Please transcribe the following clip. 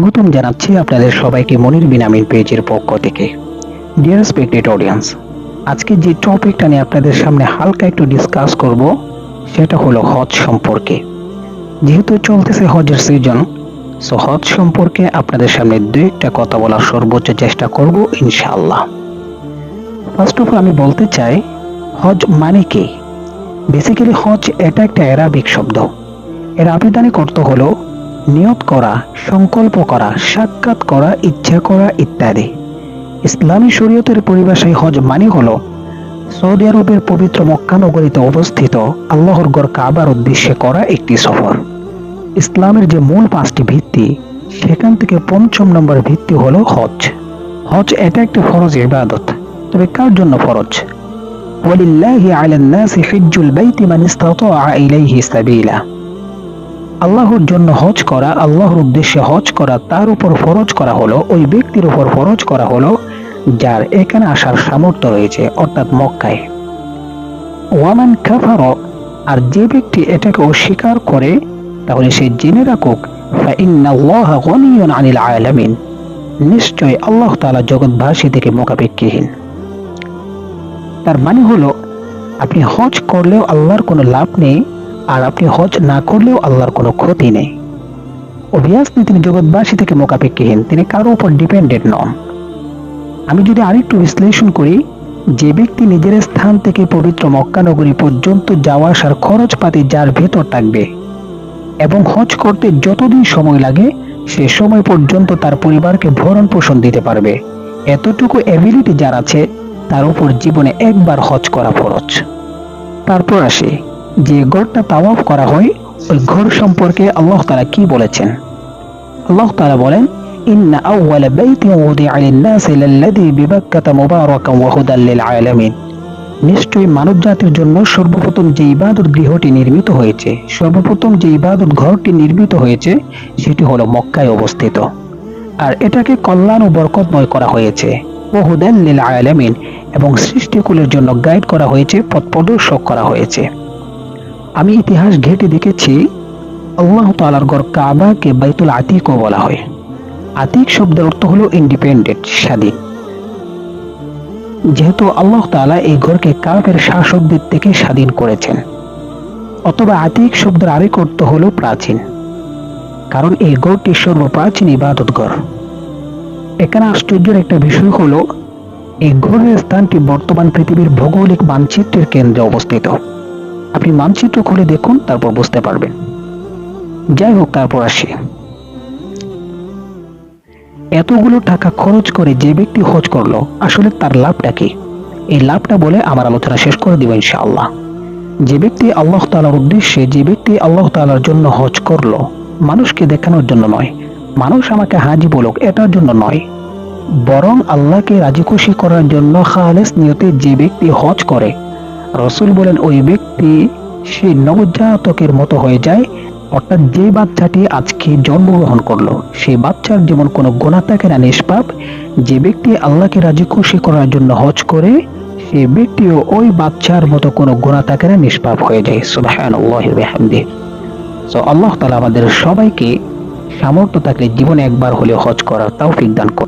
স্বাগতম জানাচ্ছি আপনাদের সবাইকে মনির বিন আমিন পেজের পক্ষ থেকে। ডিয়ার রেসপেক্টেড অডিয়েন্স, আজকে যে টপিকটা নিয়ে আপনাদের সামনে হালকা একটু ডিসকাস করব সেটা হলো হজ সম্পর্কে। যেহেতু চলতেছে হজের সিজন, সো হজ সম্পর্কে আপনাদের সামনে দুই একটা কথা বলার সর্বোচ্চ চেষ্টা করব ইনশাআল্লাহ। ফার্স্ট অফ অল আমি বলতে চাই, হজ মানে কি? বেসিক্যালি হজ এটা একটা অ্যারাবিক শব্দ। এর আবিধানিক অর্থ হলো নিয়ত করা, সংকল্প করা, সাক্ষাৎ করা, ইচ্ছা করা ইত্যাদি। ইসলামী শরীয়তের পরিভাষায় হজ মানে হলো সৌদি আরবের পবিত্র মক্কা নগরীতে অবস্থিত আল্লাহর ঘর কাবার উদ্দেশ্যে করা একটি সফর। ইসলামের যে মূল পাঁচটি ভিত্তি, সেখান থেকে পঞ্চম নম্বর ভিত্তি হলো হজ। হজ এটা একটি ফরজ ইবাদত। তবে কার জন্য ফরজ? ওয়ালিল্লাহি আলান নাসি হিজ্জুল বাইতি মান ইসতাতাআ ইলাইহি সাবিলা। আল্লাহর জন্য হজ করা, আল্লাহর উদ্দেশ্যে হজ করা, তার উপর ফরজ করা হলো, ওই ব্যক্তির উপর ফরজ করা হলো যার এখানে আসার সামর্থ্য রয়েছে, অর্থাৎ মক্কায়। ওয়ামান কাফার, আর যে ব্যক্তি এটাকে অস্বীকার করে তাহলে সে জেনে রাখুক ফাইন্নাল্লাহা গনিয়্যুন আনিল আলামিন, নিশ্চয় আল্লাহ তাআলা জগৎবাসী থেকে মোকাপেক্ষীহীন। তার মানে হলো আপনি হজ করলেও আল্লাহর কোনো লাভ নেই, আর আপনি হজ না করলেও আল্লাহর কোনো ক্ষতি নেই। অবভিয়াসলি তিনি জগৎবাসী থেকে মোকাপেক্ষীহীন, তিনি কারো উপর ডিপেন্ডেন্ট নন। আমি যদি আরেকটু বিশ্লেষণ করি, যে ব্যক্তি নিজের স্থান থেকে পবিত্র মক্কা নগরী পর্যন্ত যাওয়া আসার খরচপাতি যার ভেতর থাকবে এবং হজ করতে যতদিন সময় লাগে সে সময় পর্যন্ত তার পরিবারকে ভরণ পোষণ দিতে পারবে, এতটুকু এবিলিটি যার আছে তার উপর জীবনে একবার হজ করা ফরজ। তারপর আসে যে ঘরটা তাওয়াফ করা হয়, ওই ঘর সম্পর্কে আল্লাহ তাআলা কি বলেছেন? আল্লাহ তাআলা বলেন, ইন্না আউওয়ালা বাইতিন উযিআ লিন-নাসি লাল্লাযী বিবাক্কাতা মুবারাকান ওয়া হুদাল লিল আলামিন। নিশ্চয়ই মানব জাতির জন্য সর্বপ্রথম যে ইবাদত গৃহটি নির্মিত হয়েছে, সর্বপ্রথম যে ইবাদত ঘরটি নির্মিত হয়েছে সেটি হলো মক্কায় অবস্থিত, আর এটাকে কল্যাণ ও বরকতময় করা হয়েছে। ওয়া হুদাল লিল আলামিন, এবং সৃষ্টিকুলের জন্য গাইড করা হয়েছে, পথ প্রদর্শক করা হয়েছে। আমি ইতিহাস ঘেঁটে দেখেছি, আল্লাহ তাআলার ঘর কাবাকে বাইতুল আতিকও বলা হয়। আতিক শব্দের অর্থ হলো ইন্ডিপেন্ডেন্ট, স্বাধীন। যেহেতু আল্লাহ তাআলা এই ঘরকে কাফের শাসকদের থেকে স্বাধীন করেছেন, অথবা আতিক শব্দের আরেক অর্থ হলো প্রাচীন, কারণ এই ঘরটি সর্বপ্রাচীন ইবাদত ঘর। এখানে আশ্চর্যের একটা বিষয় হলো, এই ঘরের স্থানটি বর্তমান পৃথিবীর ভৌগোলিক মানচিত্রের কেন্দ্রে অবস্থিত। আপনি মানচিত্র খুলে দেখুন, তারপর বুঝতে পারবেন। যাই হোক, তারপর আসি, এতগুলো টাকা খরচ করে যে ব্যক্তি হজ করলো, আসলে তার লাভটা কি? এই লাভটা বলে আমার আলোচনা শেষ করে দিব ইনশাআল্লাহ। যে ব্যক্তি আল্লাহ তাআলার উদ্দেশ্যে, যে ব্যক্তি আল্লাহ তাআলার জন্য হজ করলো, মানুষকে দেখানোর জন্য নয়, মানুষ আমাকে হাজি বলুক এটার জন্য নয়, বরং আল্লাহকে রাজি খুশি করার জন্য খালেস নিয়তে যে ব্যক্তি হজ করে, রাসূল বলেন ওই ব্যক্তি সে নবজাতকের মতো হয়ে যায়। অর্থাৎ যে বাচ্চাটি আজকে জন্মগ্রহণ করলো, সেই বাচ্চার যেমন কোনো গুনাহ থাকে না, নিষ্পাপ, যে ব্যক্তি আল্লাহকে রাজি খুশি করার জন্য হজ করে, সে ব্যক্তিও ওই বাচ্চার মতো কোনো গুনাহ থাকে না, নিষ্পাপ হয়ে যায়। সুবহানাল্লাহি ওয়া বিহামদিহি। সো আল্লাহ তাআলা আমাদের সবাইকে সামর্থ্য থাকলে জীবনে একবার হলেও হজ করার তৌফিক দান করুন।